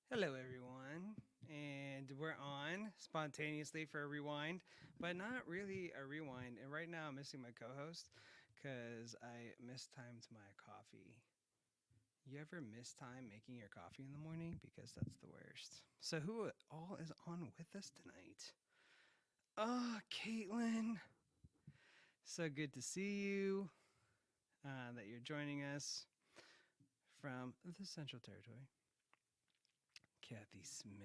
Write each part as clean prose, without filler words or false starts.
Hello, everyone. And we're on spontaneously for a rewind, but not really a rewind. And right now, I'm missing my co host because I mistimed my coffee. You ever miss time making your coffee in the morning? Because that's the worst. So, who all is on with us tonight? Oh, Caitlin. So good to see you, that you're joining us from the Central Territory. Kathy Smith.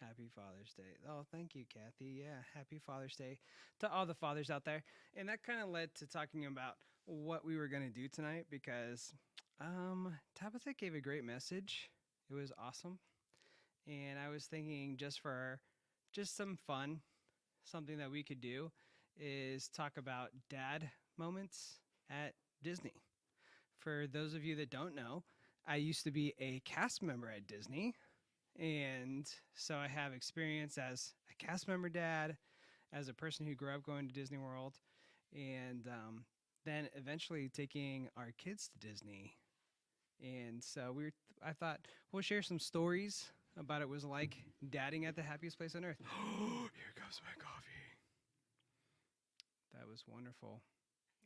Happy Father's Day. Oh, thank you, Kathy. Yeah, happy Father's Day to all the fathers out there. And that kind of led to talking about what we were going to do tonight because Tabitha gave a great message. It was awesome. And I was thinking just some fun, something that we could do is talk about dad moments at Disney. For those of you that don't know, I used to be a cast member at Disney, and so I have experience as a cast member dad, as a person who grew up going to Disney World, and then eventually taking our kids to Disney. And so I thought we'll share some stories about it was like dadding at the happiest place on earth. Here comes my coffee. That was wonderful.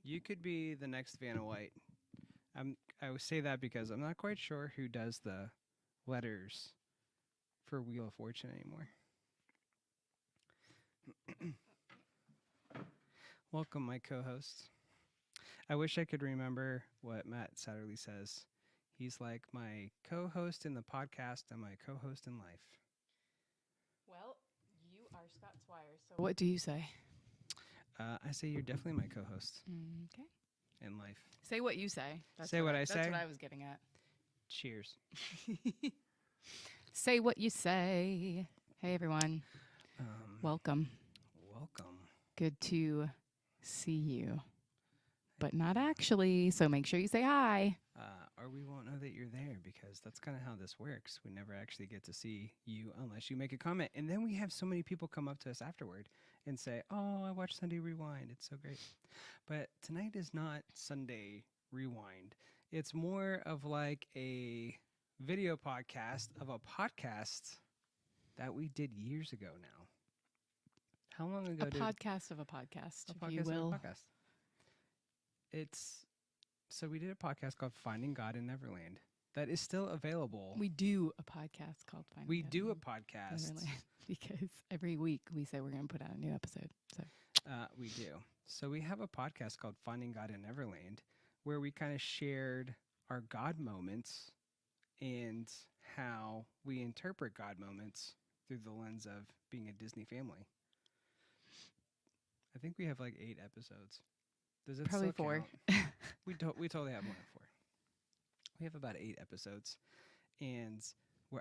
You could be the next Vanna White. I would say that because I'm not quite sure who does the letters for Wheel of Fortune anymore. Welcome, my co-host. I wish I could remember what Matt Satterley says. He's like my co-host in the podcast and my co-host in life. Well, you are Scott Swire, so what do you say? I say you're definitely my co-host Okay. in life. Say what you say. Say what I That's say? what I was getting at. Cheers. Say what you say. Hey, everyone. Welcome. Welcome. Good to see you, but not actually, so make sure you say hi. Or we won't know that you're there because that's kind of how this works. We never actually get to see you unless you make a comment. And then we have so many people come up to us afterward and say, "Oh, I watched Sunday Rewind. It's so great." But tonight is not Sunday Rewind. It's more of like a video podcast of a podcast that we did years ago now. How long ago A did podcast of a podcast, a if you podcast of will. a podcast? It's so we did a podcast called Finding God in Neverland that is still available. We do a podcast called Finding We God do a in podcast. Neverland because every week we say we're going to put out a new episode. So We do. So we have a podcast called Finding God in Neverland where we kind of shared our God moments and how we interpret God moments through the lens of being a Disney family. I think we have like 8 episodes. Does it probably still 4. count? We totally have more than 4. We have about 8 episodes, and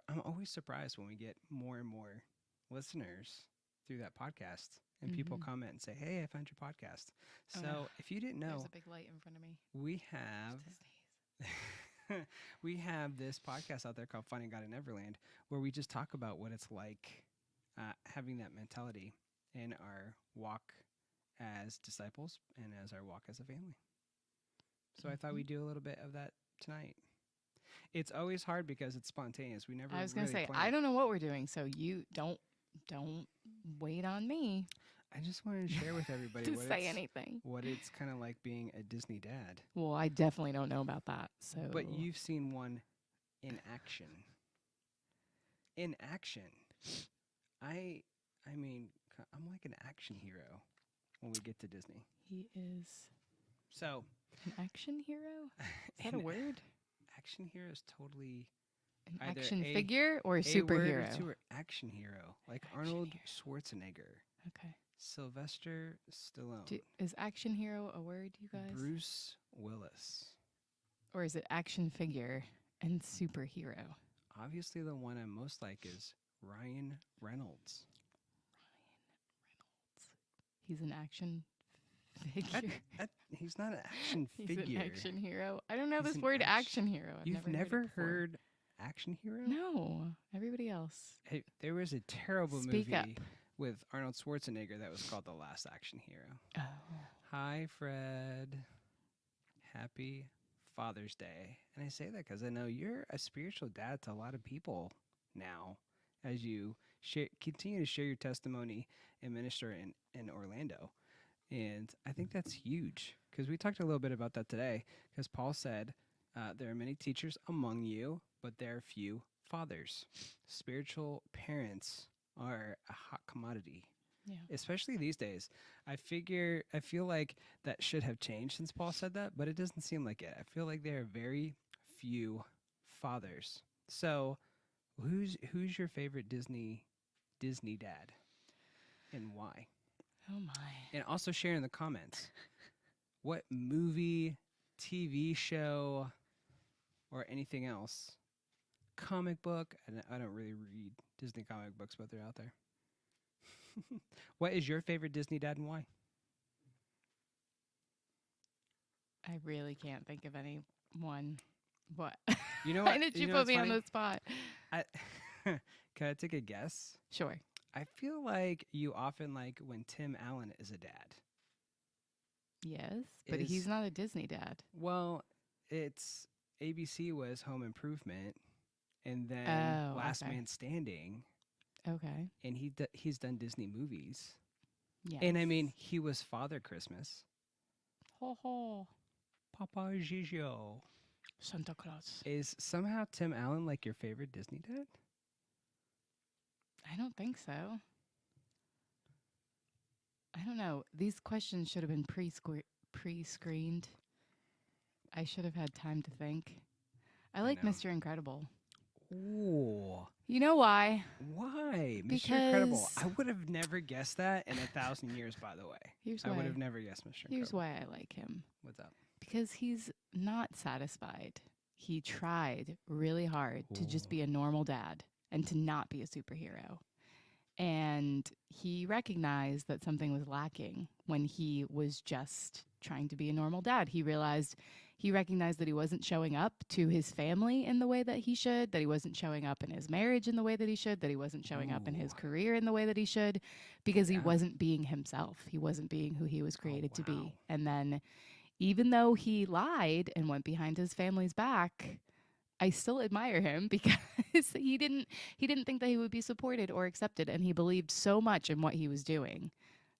I'm always surprised when we get more and more listeners through that podcast, and people comment and say, "Hey, I found your podcast." Oh, So no. if you didn't know, There's a big light in front of me. we have It's Disney's. we have this podcast out there called Finding God in Neverland, where we just talk about what it's like having that mentality in our walk as disciples and as our walk as a family. So I thought we'd do a little bit of that tonight. It's always hard because it's spontaneous. We never. I was going to really say, plan. I don't know what we're doing, so you don't wait on me I just wanted to share with everybody to say anything. what it's kind of like being a Disney dad. Well, I definitely don't know about that. So, But you've seen one in action. In action, I mean, I'm like an action hero when we get to Disney. he is So an action hero. Is that a an word? Action hero is totally An either action a- figure or a a superhero? word or two, or action hero, like Action Arnold hero. Schwarzenegger, Okay. Sylvester Stallone, Is action hero a word, you guys? Bruce Willis. Or is it action figure and superhero? Obviously, the one I most like is Ryan Reynolds. He's an action figure. He's not an action He's figure. an action hero. I don't know He's this an word action- action hero. You've never never heard action hero? No, everybody else. Hey, there was a terrible Speak movie up. with Arnold Schwarzenegger that was called The Last Action Hero. Oh. Hi, Fred. Happy Father's Day. And I say that because I know you're a spiritual dad to a lot of people now as you continue to share your testimony and minister in Orlando. And I think that's huge because we talked a little bit about that today because Paul said, there are many teachers among you, but there are few fathers. Spiritual parents are a hot commodity, Yeah. especially these days. I feel like that should have changed since Paul said that, but it doesn't seem like it. I feel like there are very few fathers. So, who's your favorite Disney dad, and why? Oh my. And also share in the comments what movie, TV show, or anything else, comic book. I don't really read Disney comic books, but they're out there. What is your favorite Disney dad and why? I really can't think of any one. What? You know Why what? did you know put what's me on funny? the spot? I Can I take a guess? Sure. I feel like you often like when Tim Allen is a dad. Yes, but he's not a Disney dad. Well, it's ABC was Home Improvement, and then Oh, Last okay. Man Standing, Okay. and he's done Disney movies. Yes. And I mean, he was Father Christmas. Ho ho. Papa Gigio. Santa Claus. Is somehow Tim Allen like your favorite Disney dad? I don't think so. I don't know. These questions should have been pre-screened. I should have had time to think. I like know. Mr. Incredible. Ooh. You know why? Why? Mr. Because Incredible. I would have never guessed that in 1,000 years, by the way. here's I why. would have never guessed Mr. Incredible. Here's why I like him. What's up? Because he's not satisfied. He tried really hard to just be a normal dad and to not be a superhero. And he recognized that something was lacking when he was just trying to be a normal dad. He recognized that he wasn't showing up to his family in the way that he should, that he wasn't showing up in his marriage in the way that he should, that he wasn't showing up in his career in the way that he should, because he wasn't being himself. He wasn't being who he was created to be. And then even though he lied and went behind his family's back, I still admire him because he didn't think that he would be supported or accepted, and he believed so much in what he was doing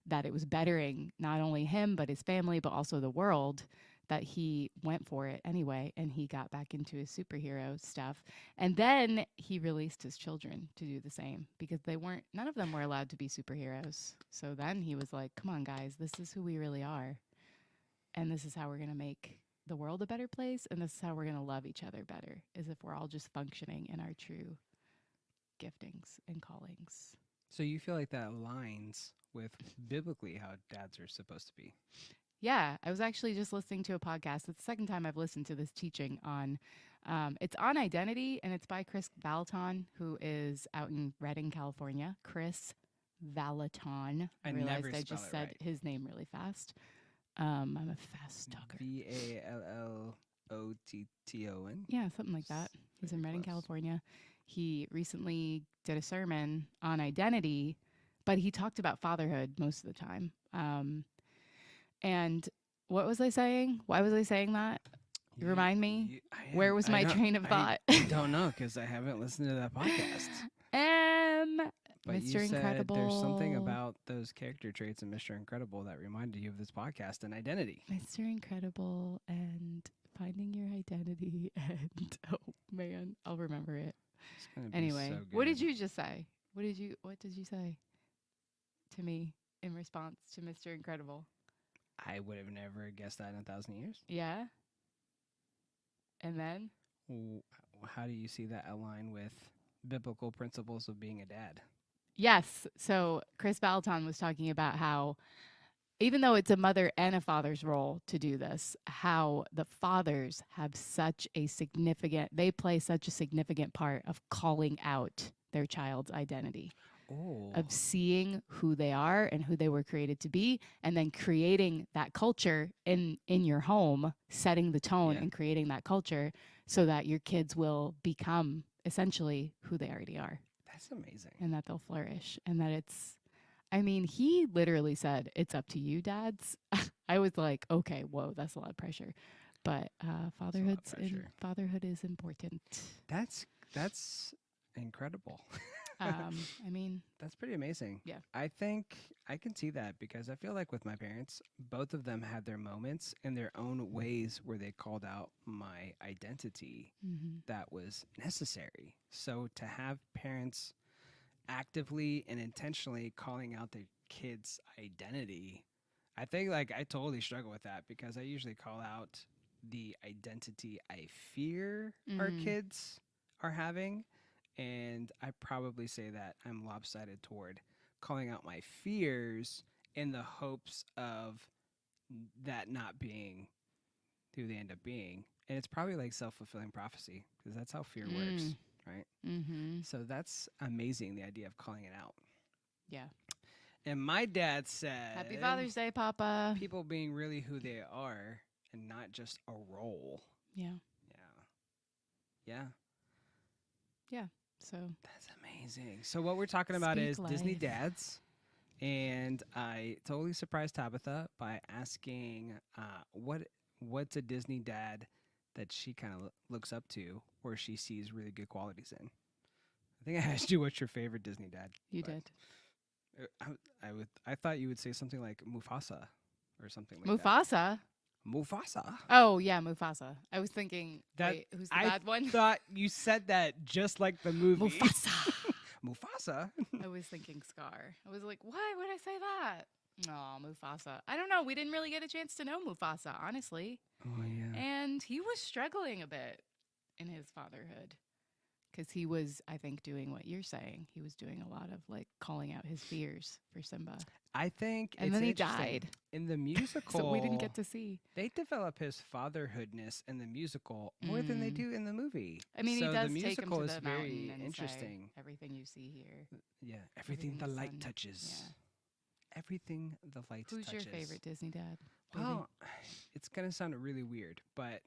that it was bettering not only him but his family but also the world, that he went for it anyway, and he got back into his superhero stuff. And then he released his children to do the same because none of them were allowed to be superheroes. So then he was like, come on guys, this is who we really are, and this is how we're going to make the world a better place, and this is how we're going to love each other better, is if we're all just functioning in our true giftings and callings. So you feel like that aligns with biblically how dads are supposed to be? Yeah, I was actually just listening to a podcast. It's the second time I've listened to this teaching on, it's on identity, and it's by Chris Valaton, who is out in Redding, California. Chris Valaton. I realized I just said his name really fast. I'm a fast talker. Vallotton? Yeah, something like that. He's in Redding, California. He recently did a sermon on identity, but he talked about fatherhood most of the time. And what was I saying? Why was I saying that? Remind me. Where was my train of thought? I don't know because I haven't listened to that podcast. But Mr. you said Incredible. there's something about those character traits in Mr. Incredible that reminded you of this podcast and identity. Mr. Incredible and finding your identity, and oh man, I'll remember it. Anyway, so what did you just say? What did you say to me in response to Mr. Incredible? I would have never guessed that in 1,000 years. Yeah. And then? How do you see that align with biblical principles of being a dad? Yes. So Chris Valaton was talking about how, even though it's a mother and a father's role to do this, how the fathers have they play such a significant part of calling out their child's identity. Of seeing who they are and who they were created to be, and then creating that culture in your home, setting the tone and creating that culture so that your kids will become essentially who they already are. That's amazing. And that they'll flourish. And that he literally said, it's up to you, dads. I was like, okay, whoa, that's a lot of pressure. But fatherhood is important. That's incredible. I mean, That's pretty amazing. yeah. I think I can see that because I feel like with my parents, both of them had their moments in their own ways where they called out my identity Hmm. that was necessary. So to have parents actively and intentionally calling out their kids' identity, I think like I totally struggle with that because I usually call out the identity I fear our Mm. kids are having. And I probably say that I'm lopsided toward calling out my fears in the hopes of that not being who they end up being. And it's probably like self fulfilling prophecy because that's how fear Mm. works, right? Mm-hmm. So that's amazing, the idea of calling it out. Yeah. And my dad said, Happy Father's Day, Papa. people being really who they are and not just a role. Yeah. Yeah. Yeah. Yeah. So That's amazing. So, what we're talking about speak is Disney life. dads. And I totally surprised Tabitha by asking what's a Disney dad that she kind of looks up to or she sees really good qualities in. I think I asked you what's your favorite Disney dad. You but did. I thought you would say something like Mufasa or something like Mufasa. that. Mufasa. Oh yeah, Mufasa. I was thinking, That wait, who's the I bad one? thought you said that just like the movie. Mufasa. Mufasa. I was thinking Scar. I was like, why would I say that? Oh, Mufasa. I don't know. We didn't really get a chance to know Mufasa, honestly. Oh yeah. And he was struggling a bit in his fatherhood because he was, I think, doing what you're saying. He was doing a lot of like calling out his fears for Simba. I think And it's then he interesting. died. In the musical. So we didn't get to see. They develop his fatherhoodness in the musical more than they do in the movie. I mean, so he does the take him musical to is the very mountain and interesting. say, everything you see here. Yeah, everything the in the light sun. touches. Yeah. Everything the light Who's touches. your favorite Disney dad? baby? Well, it's gonna sound really weird, but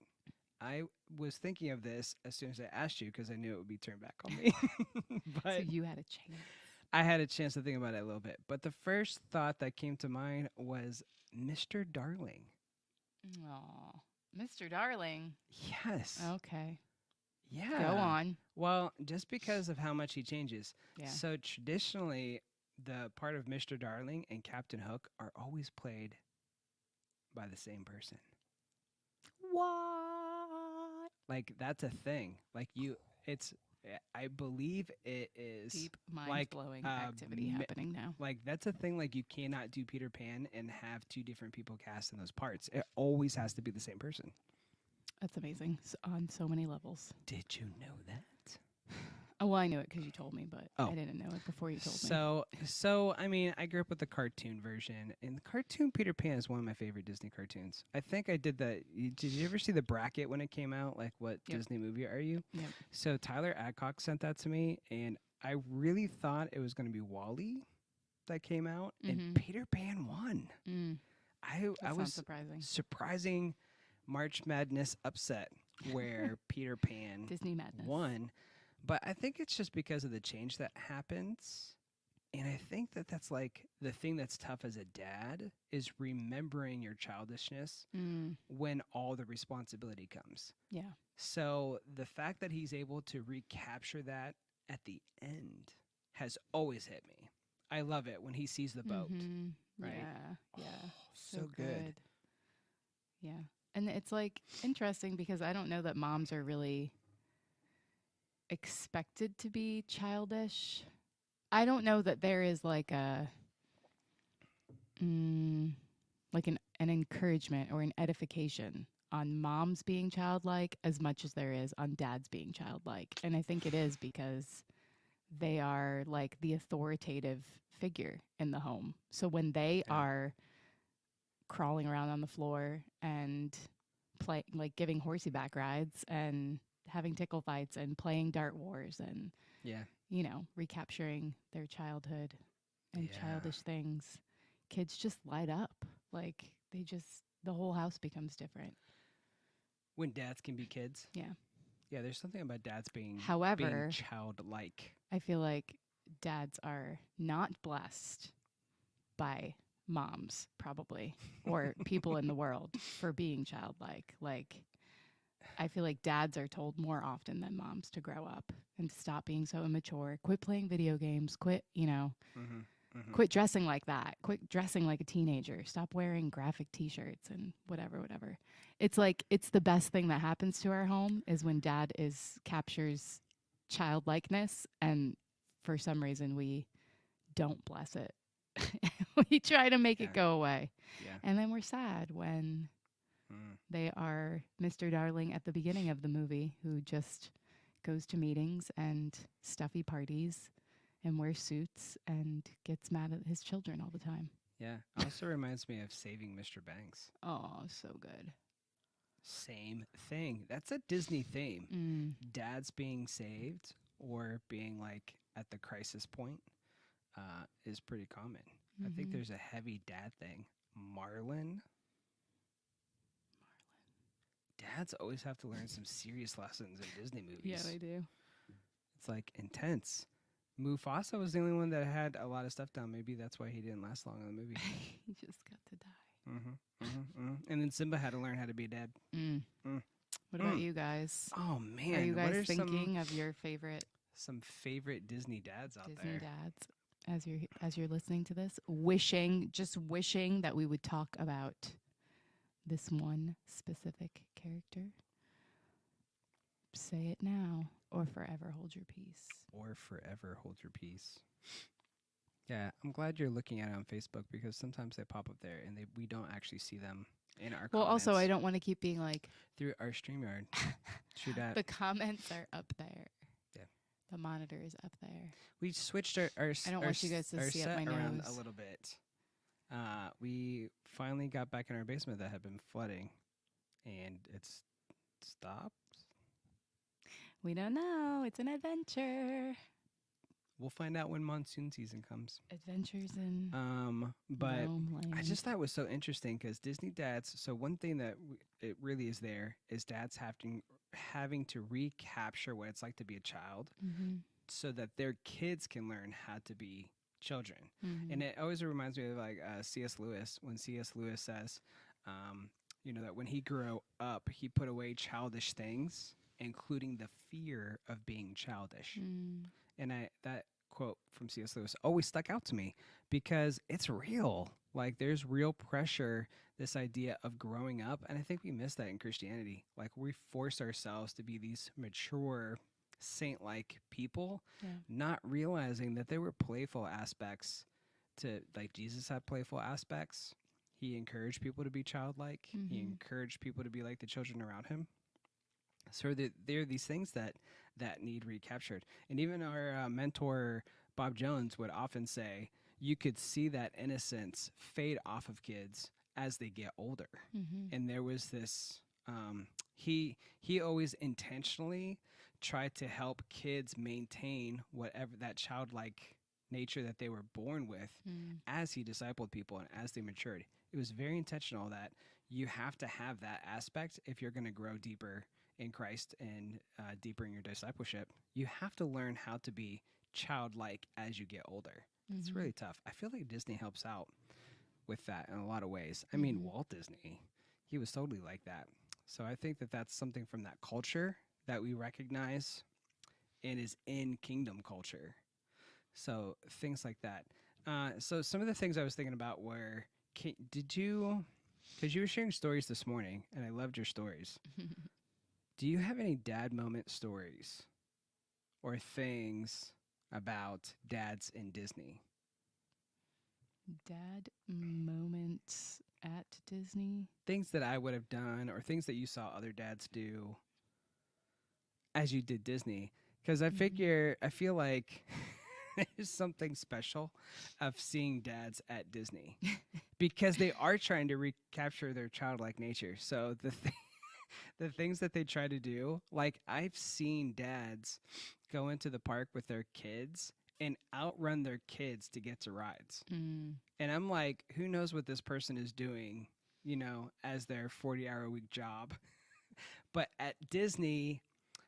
I was thinking of this as soon as I asked you because I knew it would be turned back on me. So but you had a chance. I had a chance to think about it a little bit. But the first thought that came to mind was Mr. Darling. Aw, Mr. Darling. Yes. Okay. Yeah. Go on. Well, just because of how much he changes. Yeah. So traditionally, the part of Mr. Darling and Captain Hook are always played by the same person. What? Like that's a thing. Like it's. I believe it is Deep mind like blowing activity happening now. like that's a thing. Like you cannot do Peter Pan and have two different people cast in those parts. It always has to be the same person. That's amazing on so many levels. Did you know that? Oh, well, I knew it because you told me, but Oh. I didn't know it before you told me. So I mean, I grew up with the cartoon version, and the cartoon Peter Pan is one of my favorite Disney cartoons. I think I did that. Did you ever see the bracket when it came out? Like, what Yep. Disney movie are you? Yep. So Tyler Adcock sent that to me, and I really thought it was going to be Wally that came out, Mhm. and Peter Pan won. I That's not was surprising. surprising March Madness upset where Peter Pan Disney madness. won. But I think it's just because of the change that happens. And I think that that's like the thing that's tough as a dad is remembering your childishness when all the responsibility comes. Yeah. So the fact that he's able to recapture that at the end has always hit me. I love it when he sees the boat. Mhm. right? Yeah. Yeah. Oh, so good. Yeah. And it's like interesting because I don't know that moms are really expected to be childish. I don't know that there is like a like an encouragement or an edification on moms being childlike as much as there is on dads being childlike. And I think it is because they are like the authoritative figure in the home. So when they Yeah. are crawling around on the floor and play like giving horsey back rides and having tickle fights and playing dart wars and Yeah. recapturing their childhood and Yeah. childish things, kids just light up. Like the whole house becomes different. When dads can be kids. Yeah. Yeah, there's something about dads being However, childlike. I feel like dads are not blessed by moms, probably, or people in the world for being childlike. Like, I feel like dads are told more often than moms to grow up and to stop being so immature. Quit playing video games. Quit, Mhm. Mhm. quit dressing like that. Quit dressing like a teenager. Stop wearing graphic t-shirts and whatever. It's like it's the best thing that happens to our home is when dad is captures childlikeness, and for some reason we don't bless it. We try to make it Yeah. go away. Yeah. And then we're sad when Mm. they are Mr. Darling at the beginning of the movie who just goes to meetings and stuffy parties and wears suits and gets mad at his children all the time. Yeah. Also reminds me of Saving Mr. Banks. Oh, so good. Same thing. That's a Disney theme. Mm. Dads being saved or being like at the crisis point is pretty common. I think Mm-hmm. there's a heavy dad thing. Marlin. Dads always have to learn some serious lessons in Disney movies. Yeah, they do. It's like intense. Mufasa was the only one that had a lot of stuff down. Maybe that's why he didn't last long in the movie. He just got to die. And then Simba had to learn how to be a dad. Mm. Mm. What about Mm. you guys? Oh man, Are you what guys some thinking of your favorite favorite Disney dads out Disney there? dads as you're listening to this? Just wishing that we would talk about this one specific character. Say it now or forever hold your peace. Or forever hold your peace. Yeah, I'm glad you're looking at it on Facebook because sometimes they pop up there and we don't actually see them in our Well, comments also, I don't want to keep being like, through our StreamYard. True that. the comments are up there. Yeah. The monitor is up there. We switched our I don't want you guys to our see up set my around nose. a little bit. We finally got back in our basement that had been flooding, and it's stopped. We don't know. It's an adventure. We'll find out when monsoon season comes. Adventures in But Gnome I Land. just thought it was so interesting because Disney dads. So one thing that it really is there is dads having to recapture what it's like to be a child, Mm-hmm. so that their kids can learn how to be children. Mm-hmm. And it always reminds me of like C.S. Lewis when C.S. Lewis says, that when he grew up, he put away childish things, including the fear of being childish. Mm. And that quote from C.S. Lewis always stuck out to me because it's real. Like there's real pressure, this idea of growing up. And I think we miss that in Christianity. Like we force ourselves to be these mature, saint-like people, Yeah. not realizing that there were playful aspects to, like Jesus had playful aspects. He encouraged people to be childlike. He Mhm. encouraged people to be like the children around him. So there are these things that need recaptured. And even our mentor, Bob Jones, would often say, you could see that innocence fade off of kids as they get older. Mm-hmm. And there was this, he always intentionally tried to help kids maintain whatever that childlike nature that they were born with Mm. as he discipled people and as they matured. It was very intentional that you have to have that aspect if you're going to grow deeper in Christ and deeper in your discipleship. You have to learn how to be childlike as you get older. It's Mhm. really tough. I feel like Disney helps out with that in a lot of ways. I mean, Mhm. Walt Disney, he was totally like that. So I think that that's something from that culture that we recognize and is in kingdom culture. So things like that. So some of the things I was thinking about were, because you were sharing stories this morning, and I loved your stories. Do you have any dad moment stories or things about dads in Disney? Dad moments at Disney. Things that I would have done or things that you saw other dads do as you did Disney? Because I feel like there's something special of seeing dads at Disney because they are trying to recapture their childlike nature. So the things that they try to do, like I've seen dads go into the park with their kids and outrun their kids to get to rides. Mm. And I'm like, who knows what this person is doing, as their 40-hour-a-week job. But at Disney,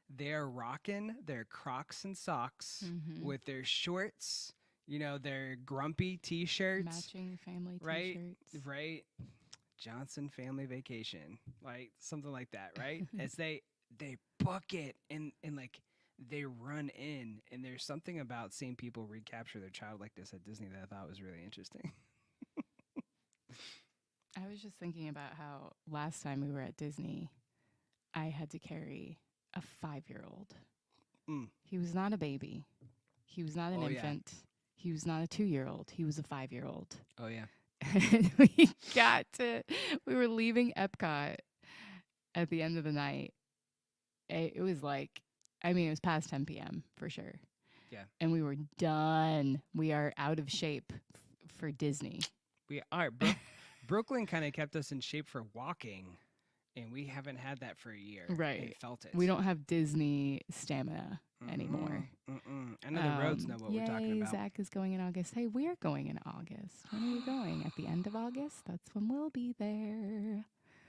they're rocking their Crocs and socks Mhm. with their shorts, their grumpy T-shirts. Matching family right? T-shirts. Right? Johnson Family Vacation, like something like that, right? As they book it and like they run in, and there's something about seeing people recapture their child like this at Disney that I thought was really interesting. I was just thinking about how last time we were at Disney, I had to carry a 5-year-old. Mm. He was not a baby. He was not an Oh, yeah. infant. He was not a 2-year-old. He was a 5-year-old. Oh, yeah. And we were leaving Epcot at the end of the night. It was like, it was past 10 p.m. for sure. Yeah. And we were done. We are out of shape for Disney. We are. Brooklyn kind of kept us in shape for walking, and we haven't had that for a year. Right. And felt it. We don't have Disney stamina anymore. I know the roads know what we're talking about. Zach is going in August. Hey, we're going in August. When are we going? At the end of August? That's when we'll be there.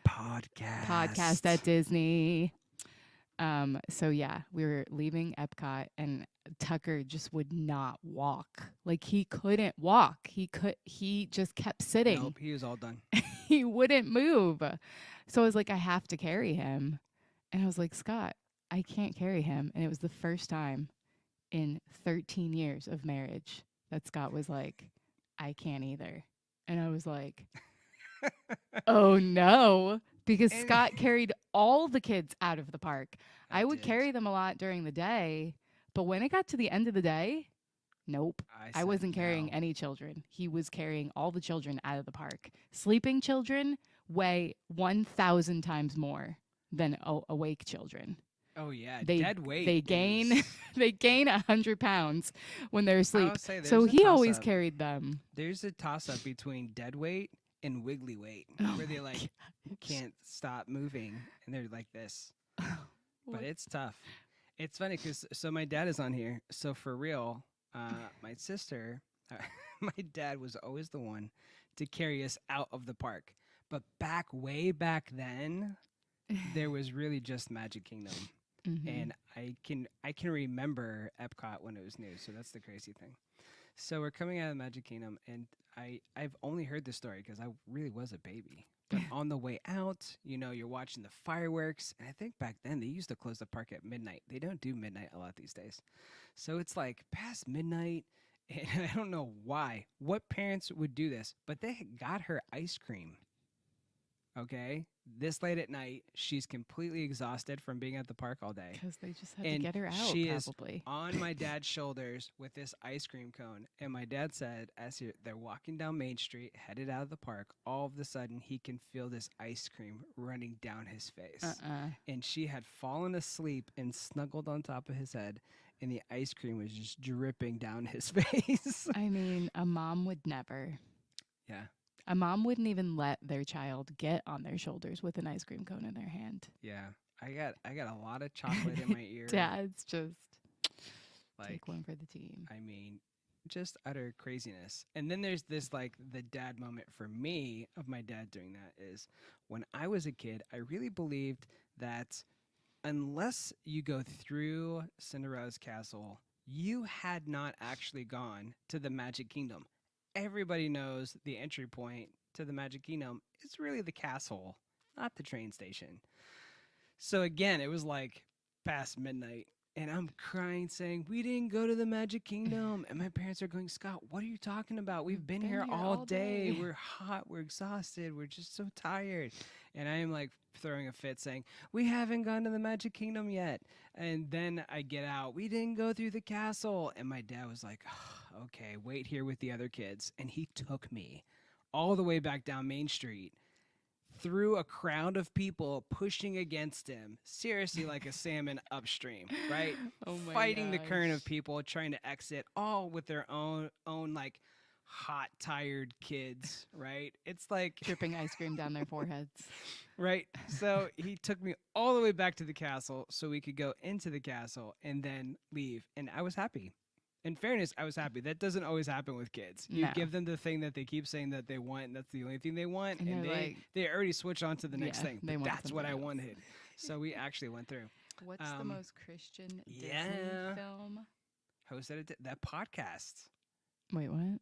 Podcast at Disney. So yeah, we were leaving Epcot, and Tucker just would not walk. Like, he couldn't walk. He just kept sitting. Nope, he was all done. He wouldn't move. So I was like, I have to carry him. And I was like, Scott, I can't carry him. And it was the first time in 13 years of marriage that Scott was like, I can't either. And I was like, oh no. Because Scott carried all the kids out of the park. I would carry them a lot during the day, but when it got to the end of the day, nope. I wasn't carrying any children. He was carrying all the children out of the park. Sleeping children weigh 1,000 times more than awake children. Oh yeah, dead weight. They gain they gain 100 pounds when they're asleep. So he always carried them. There's a toss up between dead weight and wiggly weight, where they like can't stop moving and they're like this. But it's tough. It's funny because my dad is on here. So for real, my sister, my dad was always the one to carry us out of the park. But way back then, there was really just Magic Kingdom. Mm-hmm. And I can remember Epcot when it was new. So that's the crazy thing. So we're coming out of Magic Kingdom, and I've only heard this story because I really was a baby. But on the way out, you're watching the fireworks. And I think back then they used to close the park at midnight. They don't do midnight a lot these days. So it's like past midnight. And I don't know what parents would do this, but they got her ice cream. Okay, this late at night, she's completely exhausted from being at the park all day. Because they just had to get her out, she probably. Is on my dad's shoulders with this ice cream cone. And my dad said, as they're walking down Main Street, headed out of the park, all of a sudden, he can feel this ice cream running down his face. And she had fallen asleep and snuggled on top of his head, and the ice cream was just dripping down his face. I mean, a mom would never. Yeah. A mom wouldn't even let their child get on their shoulders with an ice cream cone in their hand. Yeah. I got a lot of chocolate in my ear. Dad's just like, take one for the team. I mean, just utter craziness. And then there's this like the dad moment for me of my dad doing that is when I was a kid, I really believed that unless you go through Cinderella's castle, you had not actually gone to the Magic Kingdom. Everybody knows the entry point to the Magic Kingdom is really the castle, not the train station. So again, it was like past midnight, and I'm crying saying, we didn't go to the Magic Kingdom. And my parents are going, Scott, what are you talking about? We've been here all day. We're hot. We're exhausted. We're just so tired. And I am like throwing a fit saying, we haven't gone to the Magic Kingdom yet. And then I get out. We didn't go through the castle. And my dad was like, oh, okay, wait here with the other kids. And he took me all the way back down Main Street through a crowd of people pushing against him, seriously like a salmon upstream, right? Fighting the current of people trying to exit, all with their own like hot, tired kids, right? It's like dripping ice cream down their foreheads. Right. So he took me all the way back to the castle so we could go into the castle and then leave. And I was happy. In fairness, I was happy. That doesn't always happen with kids. You give them the thing that they keep saying that they want, and that's the only thing they want, and they already switch on to the next thing. That's what I wanted. So we actually went through. What's the most Christian Disney film? Hosted that podcast. Wait, what?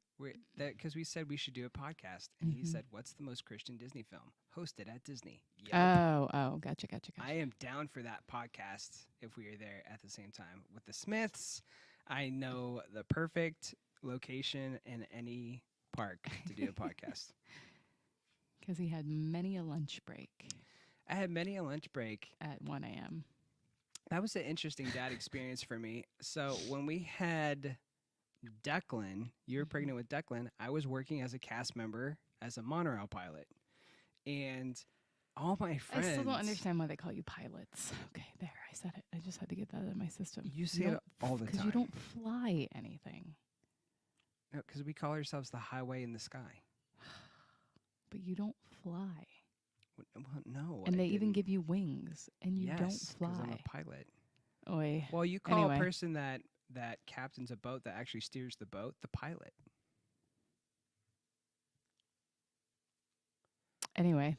Because we said we should do a podcast, and he Mm-hmm. said, "What's the most Christian Disney film hosted at Disney?" Yep. Oh, gotcha. I am down for that podcast if we are there at the same time with the Smiths. I know the perfect location in any park to do a podcast. Because he had many a lunch break I had many a lunch break. at 1 a.m. That was an interesting dad experience for me. So when we had Declan, you were pregnant with Declan, I was working as a cast member as a monorail pilot. And all my friends. I still don't understand why they call you pilots. Okay, there, I said it. I just had to get that out of my system. You say it all the time. Because you don't fly anything. No, because we call ourselves the highway in the sky. But you don't fly. Well, no. And I they even didn't. give you wings, and you don't Yes, 'cause I'm fly. a pilot. Oy. Well, you call Anyway. a person that captains a boat that actually steers the boat the pilot. Anyway.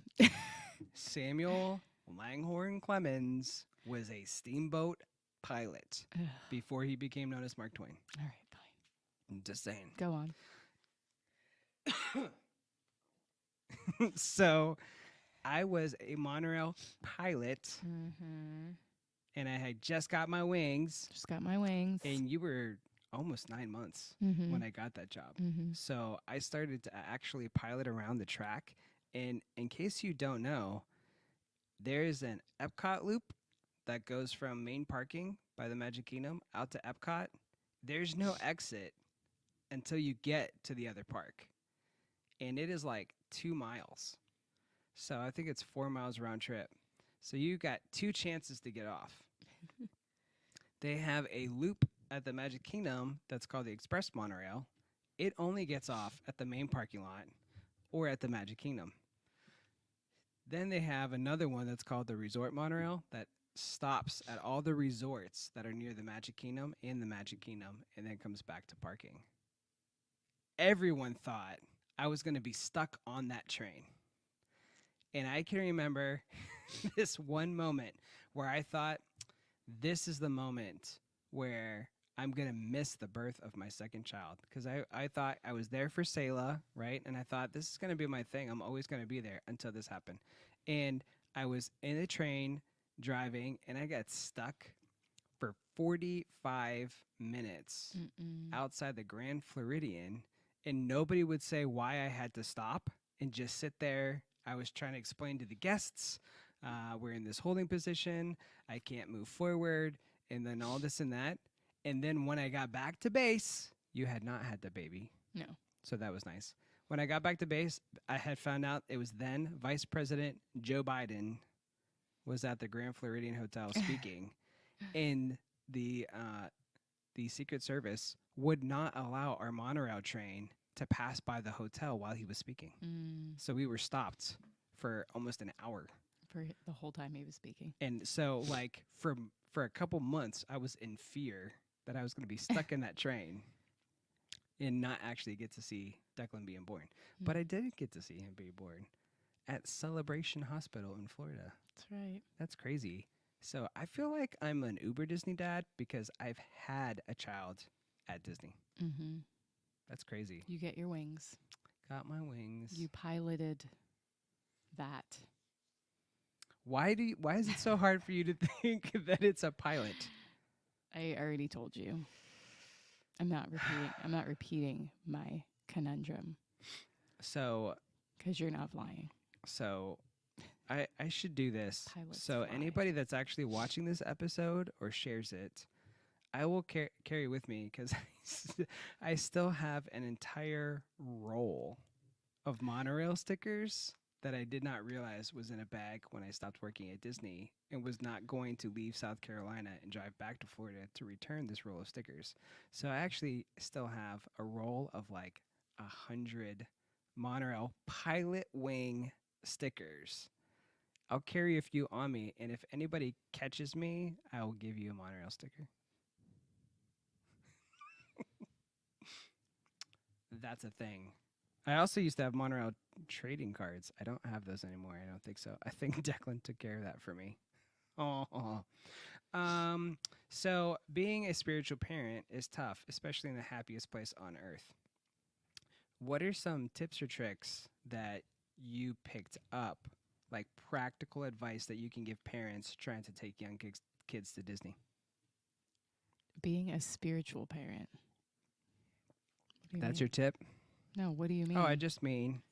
Samuel Langhorne Clemens was a steamboat pilot Ugh. before he became known as Mark Twain. All right, fine. I'm just saying. Go on. So I was a monorail pilot, Mm-hmm. and I had just got my wings, Just got my wings. and you were almost 9 months Mm-hmm. when I got that job. Mm-hmm. So I started to actually pilot around the track. And in case you don't know, there's an Epcot loop that goes from main parking by the Magic Kingdom out to Epcot. There's no exit until you get to the other park. And it is like 2 miles. So I think it's 4 miles round trip. So you got 2 chances to get off. They have a loop at the Magic Kingdom that's called the Express Monorail. It only gets off at the main parking lot or at the Magic Kingdom. Then they have another one that's called the Resort Monorail that stops at all the resorts that are near the Magic Kingdom and the Magic Kingdom and then comes back to parking. Everyone thought I was going to be stuck on that train. And I can remember this one moment where I thought, this is the moment where I'm going to miss the birth of my second child. Because I thought I was there for Selah, right? And I thought, this is going to be my thing. I'm always going to be there until this happened. And I was in a train driving, and I got stuck for 45 minutes outside the Grand Floridian. And nobody would say why I had to stop and just sit there. I was trying to explain to the guests, we're in this holding position. I can't move forward. And then all this and that. And then when I got back to base, you had not had the baby. No. So that was nice. When I got back to base, I had found out it was then Vice President Joe Biden was at the Grand Floridian Hotel speaking. And the Secret Service would not allow our monorail train to pass by the hotel while he was speaking. So we were stopped for almost an hour. For the whole time he was speaking. And so, like, for a couple months, I was in fear that I was going to be stuck in that train and not actually get to see Declan being born. But I did get to see him be born at Celebration Hospital in Florida. That's right. That's crazy. So I feel like I'm an uber Disney dad because I've had a child at Disney. Mm-hmm. That's crazy. You get your wings. Got my wings. You piloted that. Why is it so hard for you to think that it's a pilot? I already told you. I'm not repeating my conundrum. So, because you're not flying. So I should do this. Pilots so fly. anybody that's actually watching this episode or shares it, I will carry with me because I still have an entire roll of monorail stickers that I did not realize was in a bag when I stopped working at Disney and was not going to leave South Carolina and drive back to Florida to return this roll of stickers. So I actually still have a roll of like 100 monorail pilot wing stickers. I'll carry a few on me, and if anybody catches me, I will give you a monorail sticker. That's a thing. I also used to have monorail trading cards. I don't have those anymore. I don't think so. I think Declan took care of that for me. Oh. So being a spiritual parent is tough, especially in the happiest place on earth. what are some tips or tricks that you picked up, like practical advice that you can give parents trying to take young kids to Disney? Being a spiritual parent. What do you That's mean? your tip? No, what do you Oh, I mean? just mean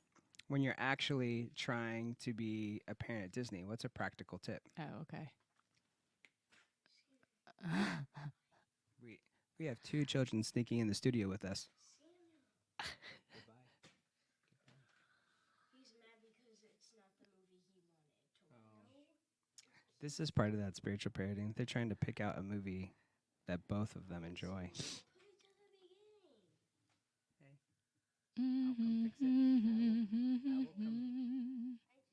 when you're actually trying to be a parent at Disney, what's a practical tip? Oh, okay. We we have two children sneaking in the studio with us. This is part of that spiritual parenting. They're trying to pick out a movie that both of them enjoy. Hey, I'll come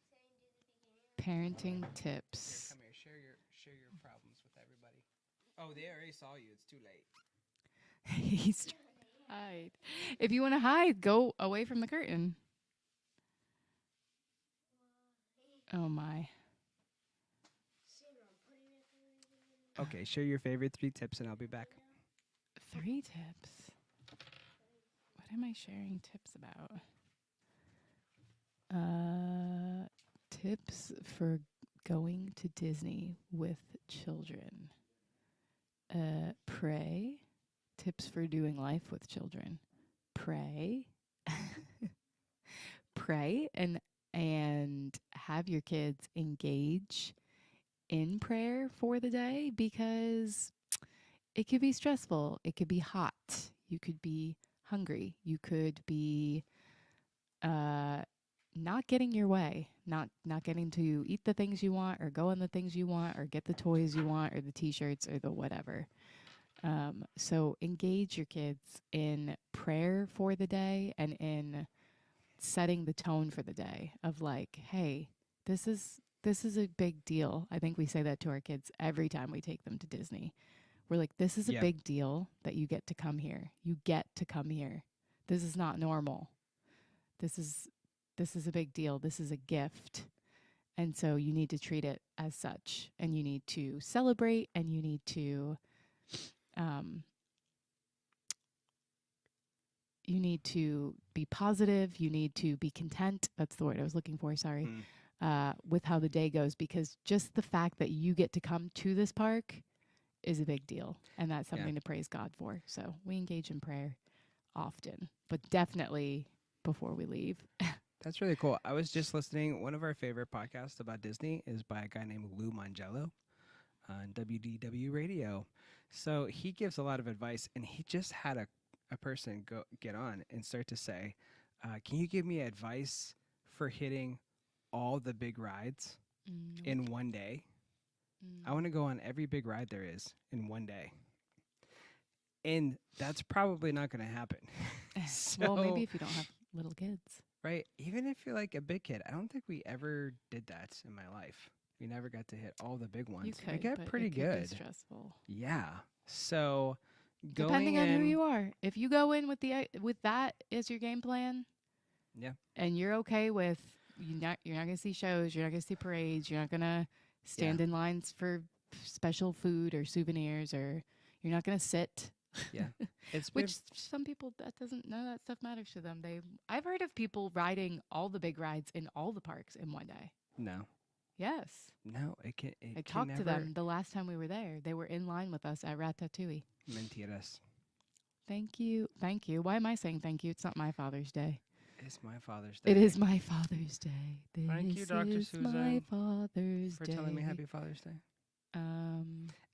fix it. Parenting Here, tips. come here. Share your problems with everybody. Oh, they already saw you. It's too late. He's trying to hide. If you want to hide, go away from the curtain. Oh my. Okay, share your favorite 3 tips, and I'll be back. 3 tips. What am I sharing tips about? Tips for going to Disney with children. Pray. Tips for doing life with children. Pray. Pray and have your kids engage in prayer for the day, because it could be stressful. It could be hot. You could be hungry. You could be not getting your way, not getting to eat the things you want or go on the things you want or get the toys you want or the t-shirts or the whatever. So engage your kids in prayer for the day and in setting the tone for the day of like, hey, this is a big deal. I think we say that to our kids every time we take them to Disney. We're like, this is a Yeah. big deal that you get to come here. You get to come here. This is not normal. This is a big deal. This is a gift. And so you need to treat it as such, and you need to celebrate, and you need to be positive. You need to be content. That's the word I was looking for. Sorry. With how the day goes, because just the fact that you get to come to this park is a big deal, and that's something to praise God for. So we engage in prayer often, but definitely before we leave. That's really cool. I was just listening. One of our favorite podcasts about Disney is by a guy named Lou Mangello on WDW Radio. So he gives a lot of advice, and he just had a person get on and start to say, can you give me advice for hitting all the big rides in one day? I want to go on every big ride there is in one day. And that's probably not going to happen. Well, maybe if you don't have little kids. Right. Even if you're like a big kid, I don't think we ever did that in my life. We never got to hit all the big ones. You could, I get but pretty it could good. be stressful. Yeah. So depending on who you are, if you go in with that as your game plan, and you're okay with you're not going to see shows, you're not going to see parades, you're not going to stand in lines for special food or souvenirs, or you're not going to sit. Yeah. Which some people, none of that stuff matters to them. I've heard of people riding all the big rides in all the parks in one day. No. Yes. No, I talked to them the last time we were there. They were in line with us at Ratatouille. Mentiras. Thank you. Thank you. Why am I saying thank you? It's not my Father's Day. It's my Father's Day. It is my Father's Day. Thank you, Dr. Susan, my Father's for Day. telling me Happy Father's Day.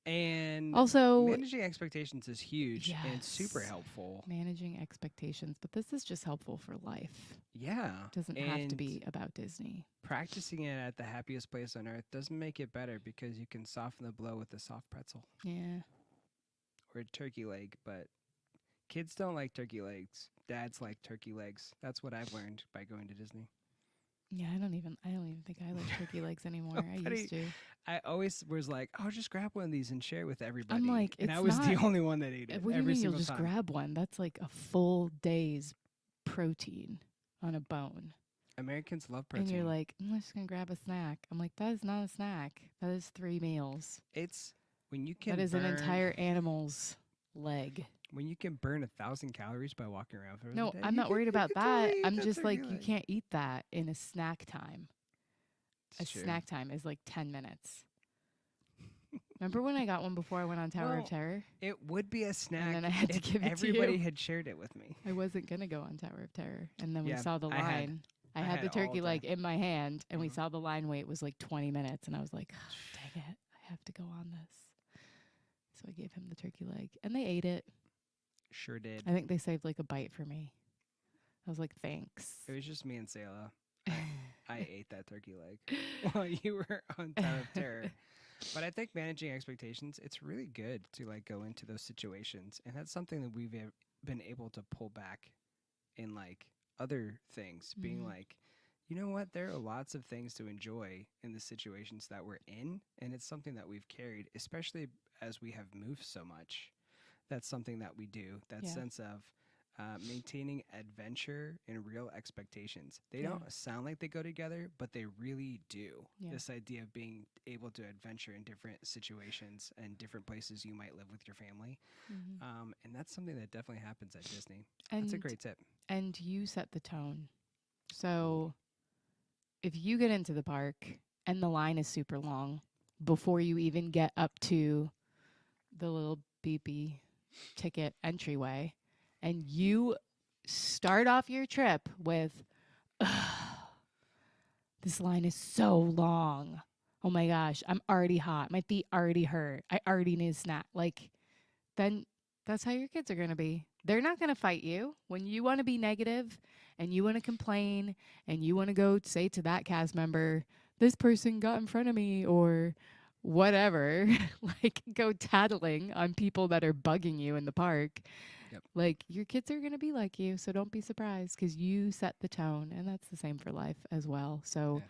And also, managing expectations is huge and super helpful. Managing expectations, but this is just helpful for life. Yeah. It doesn't have to be about Disney. Practicing it at the happiest place on earth doesn't make it better, because you can soften the blow with a soft pretzel. Yeah. Or a turkey leg, but kids don't like turkey legs. Dads like turkey legs. That's what I've learned by going to Disney. Yeah, I don't even think I like turkey legs anymore. I used to. I always was like, oh, just grab one of these and share with everybody. I'm like, and I was the only one that ate it. What do you mean you'll just grab one? That's like a full day's protein on a bone. Americans love protein. And you're like, I'm just going to grab a snack. I'm like, that is not a snack. That is 3 meals. It's when you can That is an entire animal's leg. When you can burn 1,000 calories by walking around for the No, day, I'm not worried you about could that. totally eat I'm that just turkey like, you leg. can't eat that in a snack time. A It's true. snack time is like 10 minutes. Remember when I got one before I went on Tower of Well, Terror? it would be a And snack then I had to if give it to everybody you. had shared it with me. I wasn't going to go on Tower of Terror. And then we Yeah, saw the I had. line. I I had had the it all turkey day. leg in my hand, and we Mhm. saw the line wait was like 20 minutes. And I was like, oh, dang it. I have to go on this. So I gave him the turkey leg. And they ate it. Sure did. I think they saved like a bite for me. I was like, thanks. It was just me and Selah. I ate that turkey leg while you were on Tower of Terror. But I think managing expectations, it's really good to like go into those situations, and that's something that we've been able to pull back in like other things, being Mhm. like, you know what, there are lots of things to enjoy in the situations that we're in, and it's something that we've carried, especially as we have moved so much. That's something that we do. That Yeah. sense of maintaining adventure and real expectations. They Yeah. don't sound like they go together, but they really do. Yeah. This idea of being able to adventure in different situations and different places you might live with your family. Mhm. And that's something that definitely happens at Disney. That's a And great tip. and you set the tone. So if you get into the park and the line is super long before you even get up to the little beepy ticket entryway, and you start off your trip with, this line is so long. Oh my gosh, I'm already hot. My feet already hurt. I already need a snack. Like, then that's how your kids are going to be. They're not going to fight you. When you want to be negative and you want to complain and you want to go say to that cast member, this person got in front of me or whatever, like go tattling on people that are bugging you in the park. Yep. Like, your kids are going to be like you. So don't be surprised because you set the tone. And that's the same for life as well. So Yeah.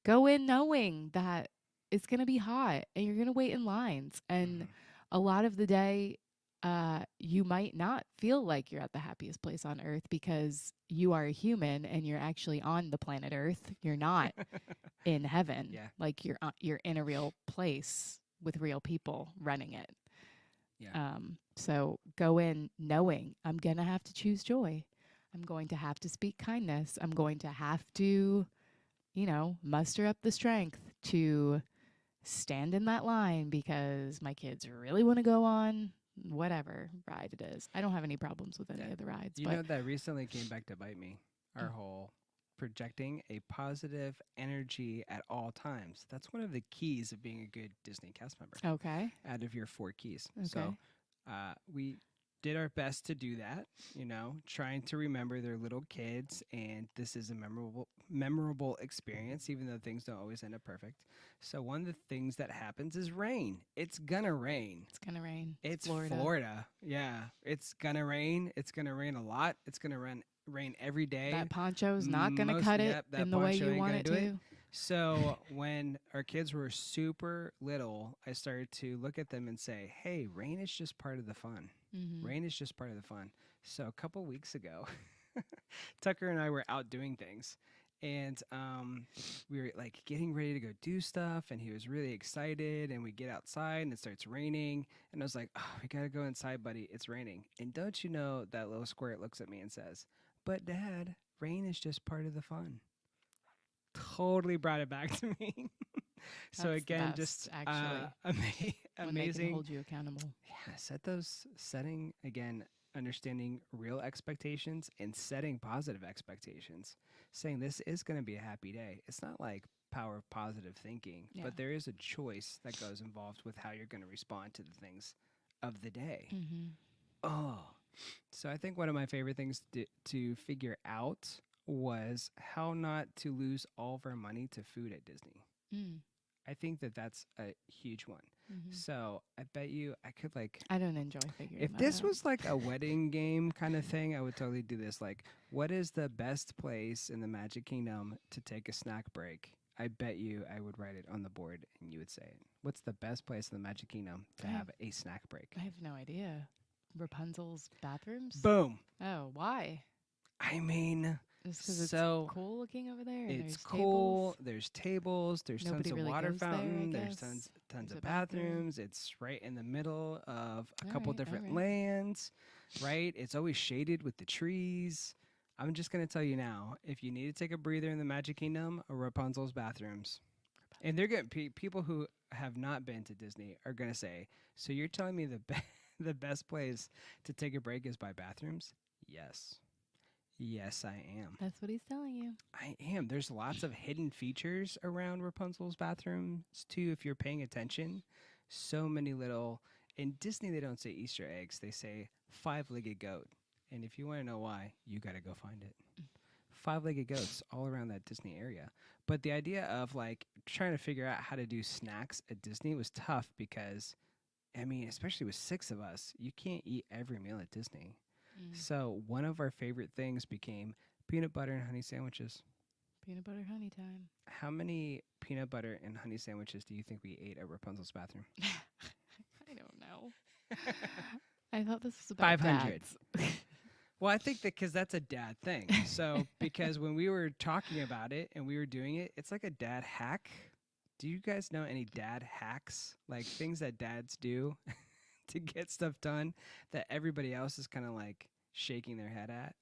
go in knowing that it's going to be hot and you're going to wait in lines. And Mhm. a lot of the day, you might not feel like you're at the happiest place on earth because you are a human and you're actually on the planet Earth. You're not in heaven. Yeah. Like you're in a real place with real people running it. Yeah. So go in knowing I'm going to have to choose joy. I'm going to have to speak kindness. I'm going to have to, muster up the strength to stand in that line because my kids really want to go on whatever ride it is. I don't have any problems with any Yeah. of the rides, You but know, that recently came back to bite me. Our Mm. whole projecting a positive energy at all times. That's one of the keys of being a good Disney cast member okay. out of your 4 keys. Okay. So we did our best to do that, trying to remember they're little kids, and this is a memorable experience, even though things don't always end up perfect. So one of the things that happens is rain. It's gonna rain. It's going to rain. It's Florida. Florida. Yeah, it's gonna rain. It's gonna rain a lot. It's gonna rain every day. That poncho's not going to cut it That in the way poncho you ain't want gonna it do it. to. So when our kids were super little, I started to look at them and say, "Hey, rain is just part of the fun. Mm-hmm. Rain is just part of the fun." So a couple weeks ago, Tucker and I were out doing things, and we were like getting ready to go do stuff, and he was really excited. And we get outside, and it starts raining, and I was like, "Oh, we gotta go inside, buddy. It's raining." And don't you know that little squirt looks at me and says, "But Dad, rain is just part of the fun." Totally brought it back to me. So That's the again, best, just actually, when they can amazing. hold you accountable. Yeah, setting again, understanding real expectations and setting positive expectations. Saying this is going to be a happy day. It's not like power of positive thinking, Yeah. but there is a choice that goes involved with how you're going to respond to the things of the day. Mm-hmm. Oh, so I think one of my favorite things to figure out was how not to lose all of our money to food at Disney. Mm. I think that that's a huge one. Mm-hmm. So I bet you I could like, I don't enjoy figuring if that this out. was like a wedding game kind of thing, I would totally do this. Like, what is the best place in the Magic Kingdom to take a snack break? I bet you I would write it on the board and you would say it. What's the best place in the Magic Kingdom to Yeah. have a snack break? I have no idea. Rapunzel's bathrooms? Boom. Oh, why? I mean, Just because so it's cool looking over there? And it's there's cool. Tables? There's tables. There's Nobody tons of really water goes there, I fountain. There's guess. tons There's of a bathroom. bathrooms. It's right in the middle of a All couple right, different all right. lands. right? It's always shaded with the trees. I'm just gonna tell you now, if you need to take a breather in the Magic Kingdom, Rapunzel's bathrooms. And they're going people who have not been to Disney are gonna say, "So you're telling me the best place to take a break is by bathrooms?" Yes, yes, I am. That's what he's telling you. I am. There's lots of hidden features around Rapunzel's bathrooms too, if you're paying attention. So many little. In Disney, they don't say Easter eggs; they say five-legged goat. And if you want to know why, you got to go find it. Five-legged goats all around that Disney area. But the idea of like trying to figure out how to do snacks at Disney was tough because, I mean, especially with six of us, you can't eat every meal at Disney. Mm. So one of our favorite things became peanut butter and honey sandwiches. Peanut butter honey time. How many peanut butter and honey sandwiches do you think we ate at Rapunzel's bathroom? I don't know. I thought this was about 500. dads. Well, I think that because that's a dad thing. So, because when we were talking about it and we were doing it, it's like a dad hack. Do you guys know any dad hacks? Like things that dads do to get stuff done that everybody else is kind of like shaking their head at?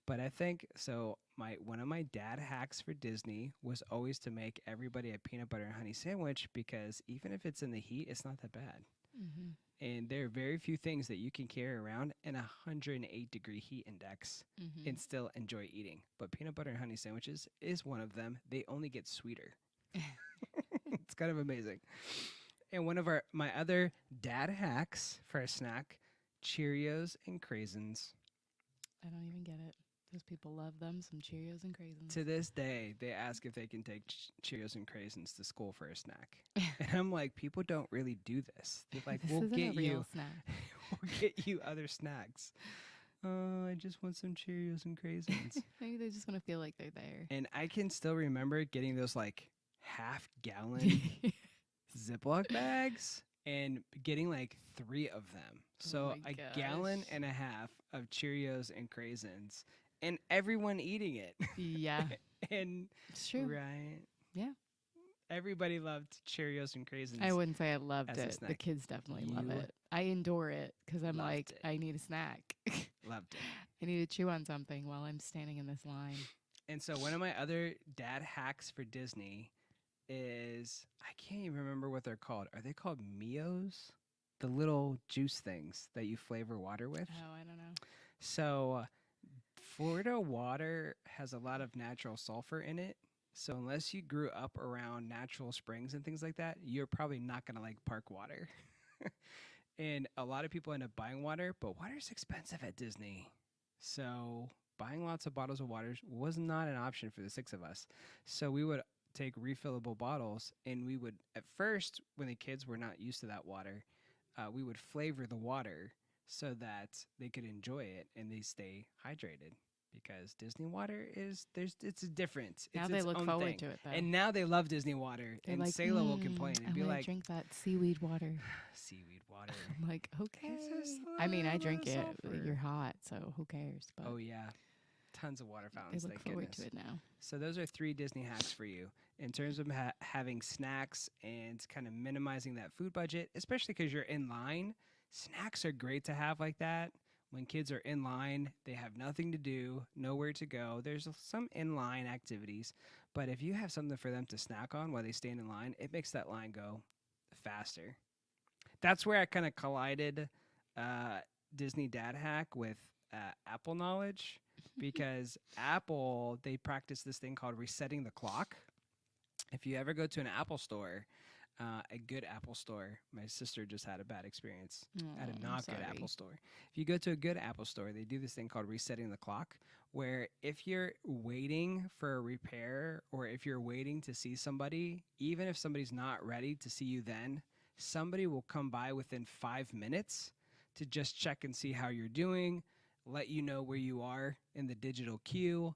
But I think so. One of my dad hacks for Disney was always to make everybody a peanut butter and honey sandwich because even if it's in the heat, it's not that bad. Mm-hmm. And there are very few things that you can carry around in 108-degree heat index Mm-hmm. and still enjoy eating. But peanut butter and honey sandwiches is one of them. They only get sweeter. It's kind of amazing. And one of my other dad hacks for a snack, Cheerios and craisins. I don't even get it. Those people love them, some Cheerios and craisins. To this day, they ask if they can take Cheerios and craisins to school for a snack. And I'm like, people don't really do this. They're like, This we'll isn't get a real you snack. we'll get you other snacks. I just want some Cheerios and craisins. Maybe they just want to feel like they're there. And I can still remember getting those like half-gallon Ziploc bags and getting like 3 of them. So my a gosh. gallon and a half of Cheerios and craisins and everyone eating it. Yeah, And it's true. right. Yeah. Everybody loved Cheerios and craisins. I wouldn't say I loved as a it. The snack. kids definitely love You it. I endure it because I'm loved like, it. I need a snack. Loved it. I need to chew on something while I'm standing in this line. And so one of my other dad hacks for Disney is I can't even remember what they're called. Are they called Mios? The little juice things that you flavor water with. Oh, I don't know. So Florida water has a lot of natural sulfur in it. So unless you grew up around natural springs and things like that, you're probably not going to like park water. And a lot of people end up buying water, but water's expensive at Disney. So buying lots of bottles of water was not an option for the 6 of us. So we would take refillable bottles and we would, at first, when the kids were not used to that water, we would flavor the water so that they could enjoy it and they stay hydrated. Because Disney water it's different. Now It's they its look own forward thing. to it, though. And now they love Disney water. They're and like, Sayla will complain I and be want to like, drink that seaweed water. seaweed water. I'm like, okay. It's just I mean, a I drink little it. sulfur. You're hot, so who cares? But Oh yeah, tons of water they fountains. look Thank forward goodness. to it now. So those are 3 Disney hacks for you in terms of having snacks and kind of minimizing that food budget, especially because you're in line. Snacks are great to have like that. When kids are in line, they have nothing to do, nowhere to go. There's some in-line activities, but if you have something for them to snack on while they stand in line, it makes that line go faster. That's where I kind of collided Disney dad hack with Apple knowledge because Apple, they practice this thing called resetting the clock. If you ever go to an Apple store, a good Apple store, my sister just had a bad experience at a I'm not good sorry. Apple store. If you go to a good Apple store, they do this thing called resetting the clock, where if you're waiting for a repair or if you're waiting to see somebody, even if somebody's not ready to see you then, somebody will come by within 5 minutes to just check and see how you're doing, let you know where you are in the digital queue,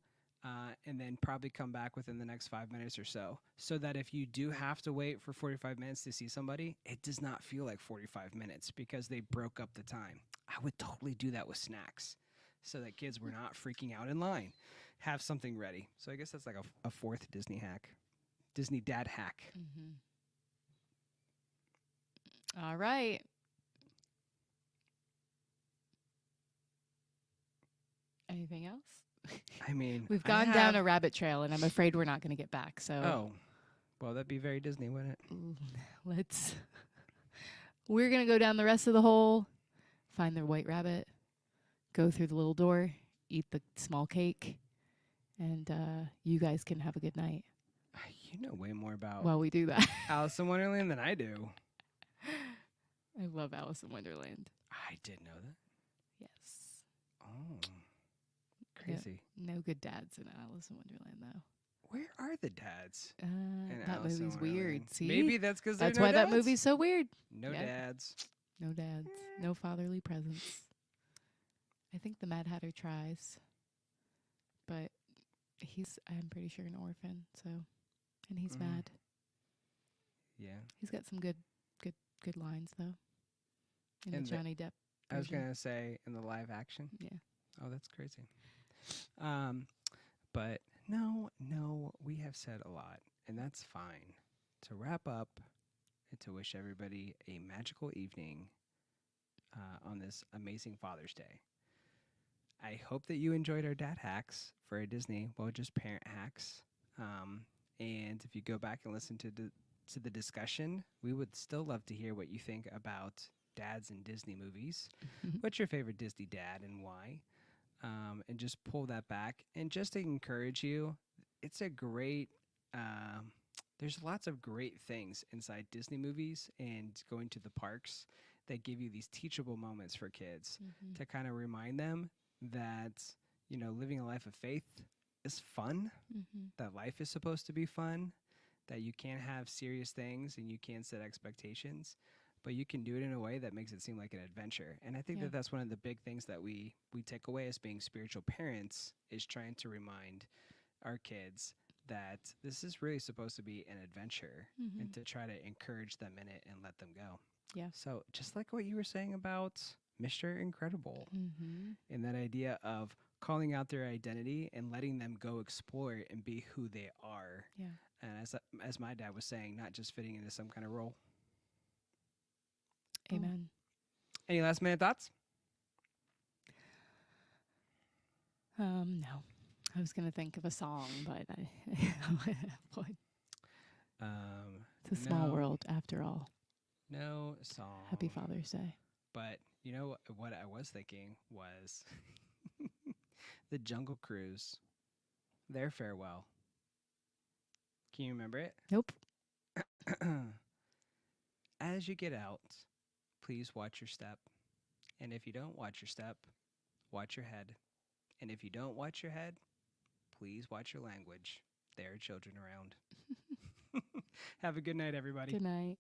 and then probably come back within the next 5 minutes or so. So that if you do have to wait for 45 minutes to see somebody, it does not feel like 45 minutes because they broke up the time. I would totally do that with snacks so that kids were not freaking out in line. Have something ready. So I guess that's like a 4th Disney hack. Disney dad hack. Mm-hmm. All right. Anything else? I mean, We've I gone down have. a rabbit trail, and I'm afraid we're not going to get back. So Oh, well, that'd be very Disney, wouldn't it? let's. We're going to go down the rest of the hole, find the white rabbit, go through the little door, eat the small cake, and you guys can have a good night You know way more about while we do that. Alice in Wonderland than I do. I love Alice in Wonderland. I did know that. Yes. Oh, crazy. No good dads in Alice in Wonderland, though. Where are the dads? in That Alice in movie's Wonderland? weird. See? Maybe that's because That's no why dads? that movie's so weird. No Yep. dads. No dads. No fatherly presence. I think the Mad Hatter tries, but he's, I'm pretty sure, an orphan. So, and he's mad. Yeah. He's got some good lines though. In And the the- Johnny Depp. I was version. gonna say in the live action. Yeah. Oh, that's crazy. But no, we have said a lot, and that's fine. To wrap up, and to wish everybody a magical evening on this amazing Father's Day. I hope that you enjoyed our dad hacks for a Disney, well, just parent hacks. And if you go back and listen to the discussion, we would still love to hear what you think about dads in Disney movies. What's your favorite Disney dad and why? And just pull that back. And just to encourage you, it's a great. There's lots of great things inside Disney movies and going to the parks that give you these teachable moments for kids to kind of remind them that, living a life of faith is fun, that life is supposed to be fun, that you can't have serious things and you can't set expectations, but you can do it in a way that makes it seem like an adventure. And I think that that's one of the big things that we take away as being spiritual parents is trying to remind our kids that this is really supposed to be an adventure and to try to encourage them in it and let them go. Yeah. So just like what you were saying about Mr. Incredible and that idea of calling out their identity and letting them go explore it and be who they are. Yeah. And as my dad was saying, not just fitting into some kind of role. Amen. Any last minute thoughts? No. I was going to think of a song, but it's a small world after all. No song. Happy Father's Day. But you know what I was thinking was the Jungle Cruise, their farewell. Can you remember it? Nope. As you get out, please watch your step. And if you don't watch your step, watch your head. And if you don't watch your head, please watch your language. There are children around. Have a good night, everybody. Good night.